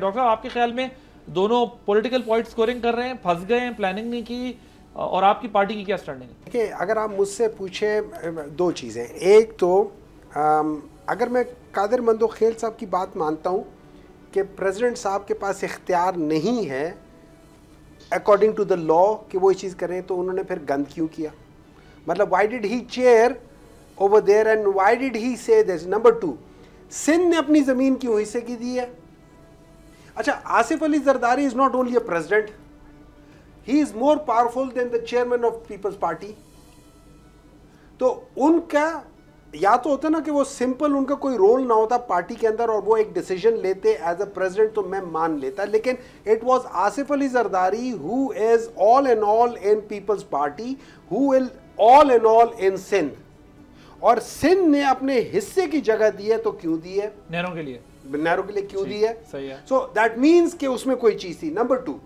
Doctor صاحب آپ کے خیال میں دونوں پولیٹیکل پوائنٹ سکورنگ کر رہے ہیں, پھنس گئے ہیں, پلاننگ نہیں کی, اور آپ کی پارٹی کی کیا سٹینڈنگ ہے؟ دیکھیں اگر آپ مجھ سے پوچھیں دو چیزیں, ایک تو اگر میں قادر مندوخیل صاحب کی بات مانتا ہوں کہ پریزیڈنٹ صاحب کے پاس اختیار نہیں ہے اکارڈنگ ٹو دا لا کہ وہ یہ چیز کریں, تو انہوں نے پھر گند کیوں کیا؟ مطلب why did he chair over there and why did he say this. Number 2, Sindh نے اپنی زمین کیوں حصے کی دی ہے؟ اچھا, Asif Ali Zardari is not only a president, he is more powerful than the chairman of Peoples Party. تو ان کا یا تو ہوتا نا کہ وہ سمپل ان کا کوئی رول نہ ہوتا پارٹی کے اندر اور وہ ایک ڈیسیجن لیتے ایز اے پریزیڈنٹ, تو میں مان لیتا, لیکن it was Asif Ali Zardari who is all and all in Peoples Party, who will all and all in Sindh, اور سندھ نے اپنے حصے کی جگہ دی ہے, تو کیوں دی ہے؟ نہروں کے لیے, نہروں کے لیے کیوں دی ہے؟ صحیح ہے. سو دیٹ مینس کہ اس میں کوئی چیز تھی. نمبر 2,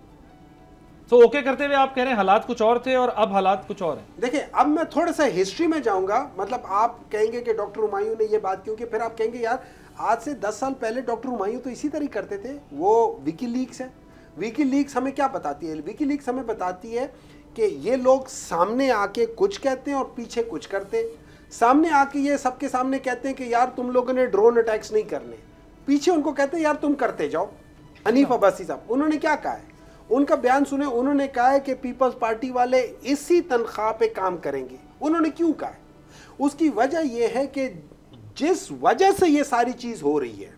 تو اوکے کرتے ہوئے آپ کہہ رہے ہیں حالات کچھ اور تھے اور اب حالات کچھ اور ہیں. دیکھیں اب میں تھوڑا سا ہسٹری میں جاؤں گا. مطلب آپ کہیں گے کہ ڈاکٹر ہمایوں نے یہ بات کیوں کی, پھر آپ کہیں گے یار آج سے 10 سال پہلے ڈاکٹر ہمایوں تو اسی طرح کرتے تھے. وہ ویکی لیکس ہے. ویکی لیکس ہمیں کیا بتاتی ہے؟ ویکی لیکس ہمیں بتاتی ہے کہ یہ لوگ سامنے آ کے کچھ کہتے ہیں اور پیچھے کچھ کرتے ہیں. سامنے آ کے یہ سب کے سامنے کہتے ہیں کہ یار تم لوگوں نے ڈرون اٹیکس نہیں کرنے, پیچھے ان کو کہتے ہیں یار تم کرتے جاؤ. حنیف عباسی صاحب انہوں نے کیا کہا ہے, ان کا بیان سنیں, انہوں نے کہا ہے کہ پیپلز پارٹی والے اسی تنخواہ پہ کام کریں گے. انہوں نے کیوں کہا ہے؟ اس کی وجہ یہ ہے کہ جس وجہ سے یہ ساری چیز ہو رہی ہے,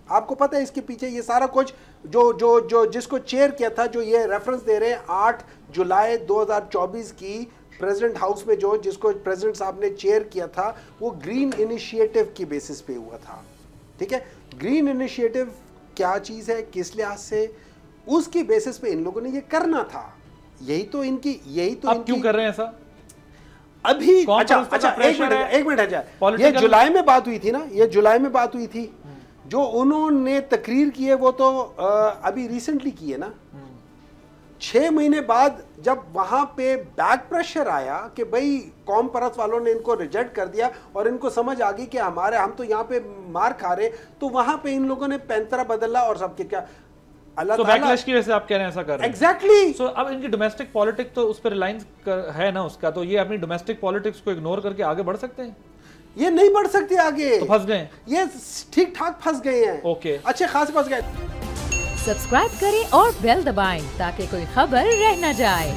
آپ کو پتہ ہے اس کے پیچھے یہ سارا کچھ جو جس کو چیئر کیا تھا, جو یہ ریفرنس دے رہے ہیں 8 جولائی 2024 کی پریزیڈنٹ ہاؤس میں جس کو پریزیڈنٹ صاحب نے چیئر کیا تھا, وہ گرین انیشیٹو کی بیسس پہ ہوا تھا. ٹھیک ہے, گرین انیشیٹو کیا چیز ہے, کس لحاظ سے, اس کی بیسس پہ ان لوگوں نے یہ کرنا تھا. یہی تو ان کی اب کیوں کر رہے ہیں ایسا ابھی؟ اچھا ایک منٹ ہے جائے, یہ جولائی میں بات ہوئی تھی نا, یہ جولائی میں بات ہوئی تھی. جو انہوں نے تقریر کی ہے وہ تو ابھی ریسنٹلی کی ہے نا. 6 مہینے بعد جب وہاں پہ بیک پریشر آیا کہ بھئی قوم پرست والوں نے ان کو ریجیکٹ کر دیا اور ان کو سمجھ آ گئی کہ ہم تو یہاں پہ مار کھا رہے, تو وہاں پہ ان لوگوں نے پینترا بدلا اور سب کے کیا اللہ تعالیٰ. تو بیکلیش کی وجہ سے آپ کہہ رہے ہیں ایسا کر رہے ہیں. ایگزیکٹلی. سو اب ان کی ڈومیسٹک پالیٹکس تو اس پہ ریلائنس ہے نا اس کا, تو یہ اپنی ڈومیسٹک پالیٹکس کو اگنور کر کے آگے بڑھ سکتے ہیں؟ یہ نہیں بڑھ سکتے آگے, تو پھنس گئے, یہ ٹھیک ٹھاک پھنس گئے ہیں. اوکے, اچھے خاص پھنس گئے. سبسکرائب کریں اور بیل دبائیں تاکہ کوئی خبر رہ نہ جائے.